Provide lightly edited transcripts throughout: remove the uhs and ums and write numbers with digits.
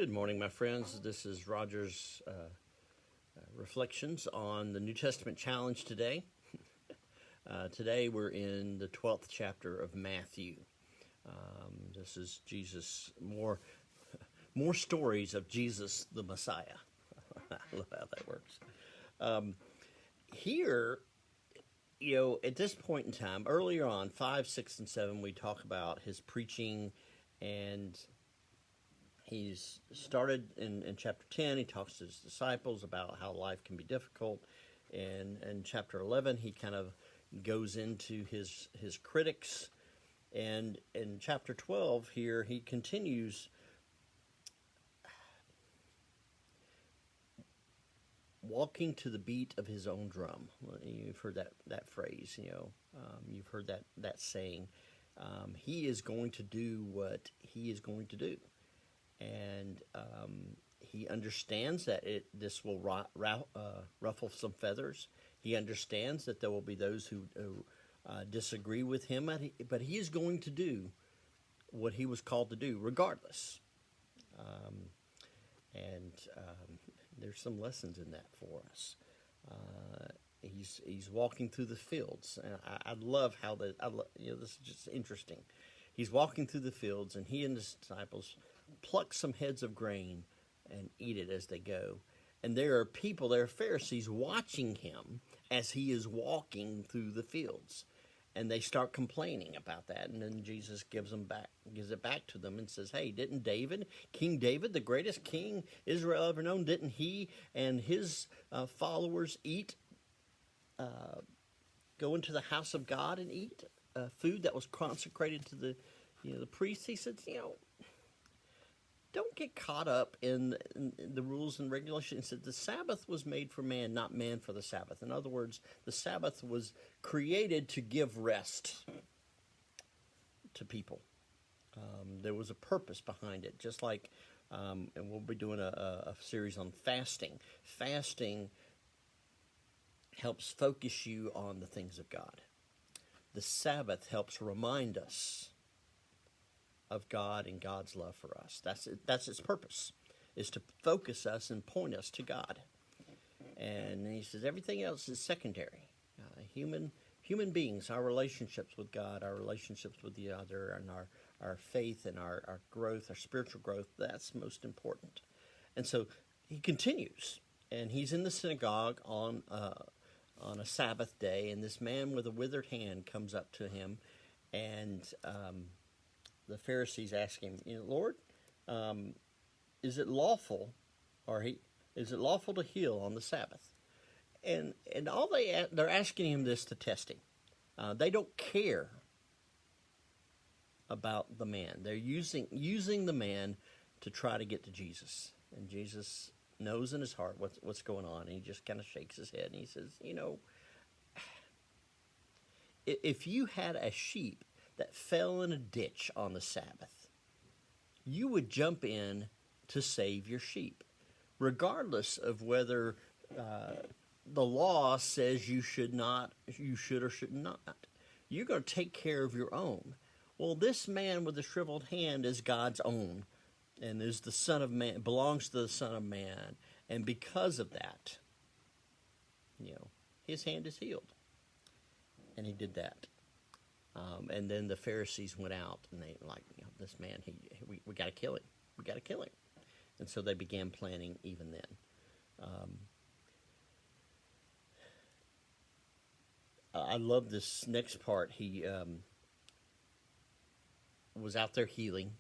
Good morning, my friends. This is Roger's reflections on the New Testament challenge today. Today we're in the 12th chapter of Matthew. This is Jesus, more stories of Jesus the Messiah. I love how that works. Here, at this point in time, earlier on, 5, 6, and 7, we talk about his preaching, and he's started in chapter 10, he talks to his disciples about how life can be difficult. And in chapter 11, he kind of goes into his critics. And in chapter 12 here, he continues walking to the beat of his own drum. You've heard that phrase, you've heard that saying. He is going to do what he is going to do. And he understands that this will ruffle some feathers. He understands that there will be those who disagree with him, but he is going to do what he was called to do, regardless. There's some lessons in that for us. He's walking through the fields, and I love how this is just interesting. He's walking through the fields, and he and his disciples pluck some heads of grain and eat it as they go. And there are Pharisees watching him as he is walking through the fields. And they start complaining about that. And then Jesus gives it back to them and says, hey, didn't King David, the greatest king Israel ever known, didn't he and his followers go into the house of God and eat food that was consecrated to the priests? He said, don't get caught up in the rules and regulations. He said the Sabbath was made for man, not man for the Sabbath. In other words, the Sabbath was created to give rest to people. There was a purpose behind it, just like, and we'll be doing a series on fasting. Fasting helps focus you on the things of God. The Sabbath helps remind us of God and God's love for us. That's its purpose, is to focus us and point us to God. And he says everything else is secondary. Human beings, our relationships with God, our relationships with the other, and our faith and our growth, our spiritual growth, that's most important. And so he continues, and he's in the synagogue on a Sabbath day, and this man with a withered hand comes up to him, and the Pharisees ask him, Lord, is it lawful to heal on the Sabbath? And they're asking him this to test him. They don't care about the man. They're using the man to try to get to Jesus. And Jesus knows in his heart what's going on, and he just kind of shakes his head and he says, if you had a sheep that fell in a ditch on the Sabbath, you would jump in to save your sheep, regardless of whether the law says you should or should not. You're going to take care of your own. Well, this man with the shriveled hand is God's own, and is the Son of Man, belongs to the Son of Man, and because of that, his hand is healed, and he did that. And then the Pharisees went out, and they were like, this man, we got to kill him. We got to kill him. And so they began planning even then. I love this next part. He was out there healing.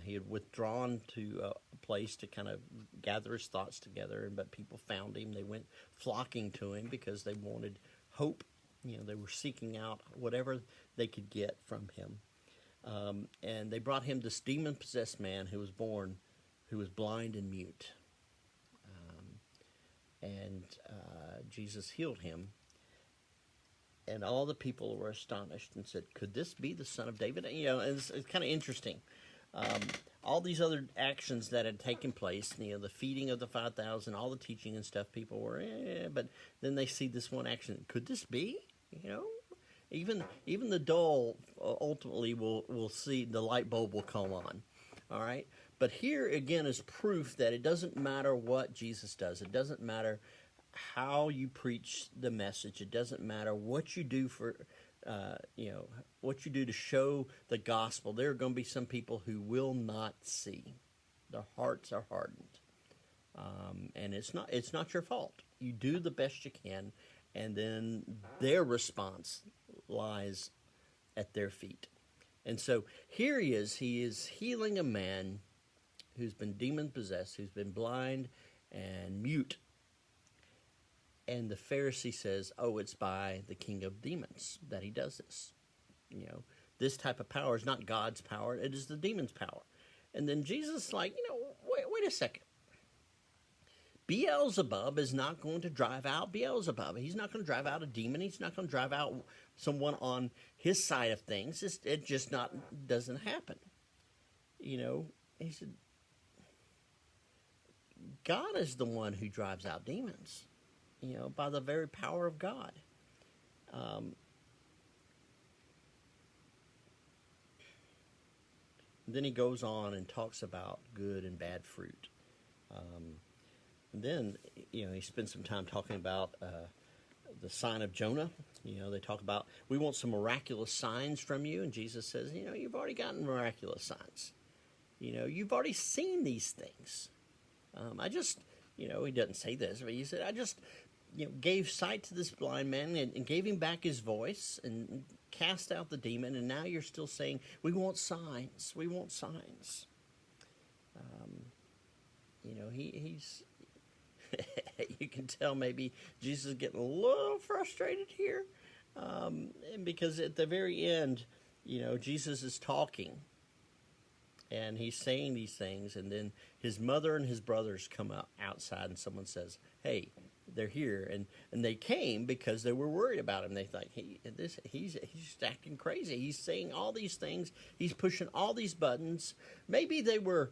He had withdrawn to a place to kind of gather his thoughts together, but people found him. They went flocking to him because they wanted hope. They were seeking out whatever they could get from him. And they brought him this demon-possessed man who was blind and mute. Jesus healed him. And all the people were astonished and said, could this be the Son of David? It's kind of interesting. All these other actions that had taken place, the feeding of the 5,000, all the teaching and stuff, people were, but then they see this one action. Could this be? Even the dull ultimately will see the light bulb will come on. All right? But here again is proof that it doesn't matter what Jesus does. It doesn't matter how you preach the message. It doesn't matter what you do for, what you do to show the gospel. There are going to be some people who will not see. Their hearts are hardened. And it's not your fault. You do the best you can, and then their response lies at their feet. And so here he is healing a man who's been demon-possessed, who's been blind and mute. And the Pharisee says, oh, it's by the king of demons that he does this. This type of power is not God's power, it is the demon's power. And then Jesus is like, wait a second. Beelzebub is not going to drive out Beelzebub. He's not going to drive out a demon. He's not going to drive out someone on his side of things. It just doesn't happen. He said, God is the one who drives out demons, by the very power of God. Then he goes on and talks about good and bad fruit. And then, he spends some time talking about the sign of Jonah. They talk about, we want some miraculous signs from you. And Jesus says, you've already gotten miraculous signs. You've already seen these things. He doesn't say this, but he said, I just, gave sight to this blind man and gave him back his voice and cast out the demon. And now you're still saying, we want signs. We want signs. He's... you can tell maybe Jesus is getting a little frustrated here. And because at the very end, Jesus is talking. And he's saying these things. And then his mother and his brothers come outside and someone says, hey, they're here. And they came because they were worried about him. They thought, he's acting crazy. He's saying all these things. He's pushing all these buttons. Maybe they were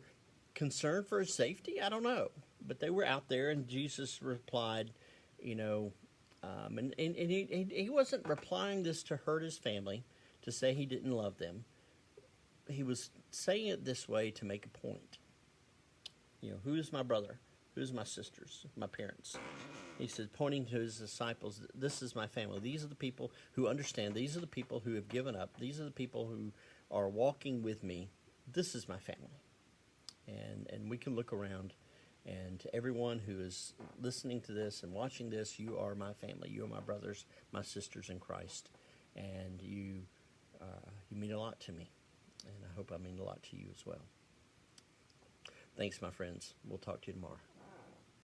concerned for his safety. I don't know. But they were out there, and Jesus replied, and he wasn't replying this to hurt his family, to say he didn't love them. He was saying it this way to make a point. Who is my brother? Who is my sisters? My parents? He said, pointing to his disciples, this is my family. These are the people who understand. These are the people who have given up. These are the people who are walking with me. This is my family. And we can look around. And to everyone who is listening to this and watching this, you are my family. You are my brothers, my sisters in Christ. And you mean a lot to me. And I hope I mean a lot to you as well. Thanks, my friends. We'll talk to you tomorrow.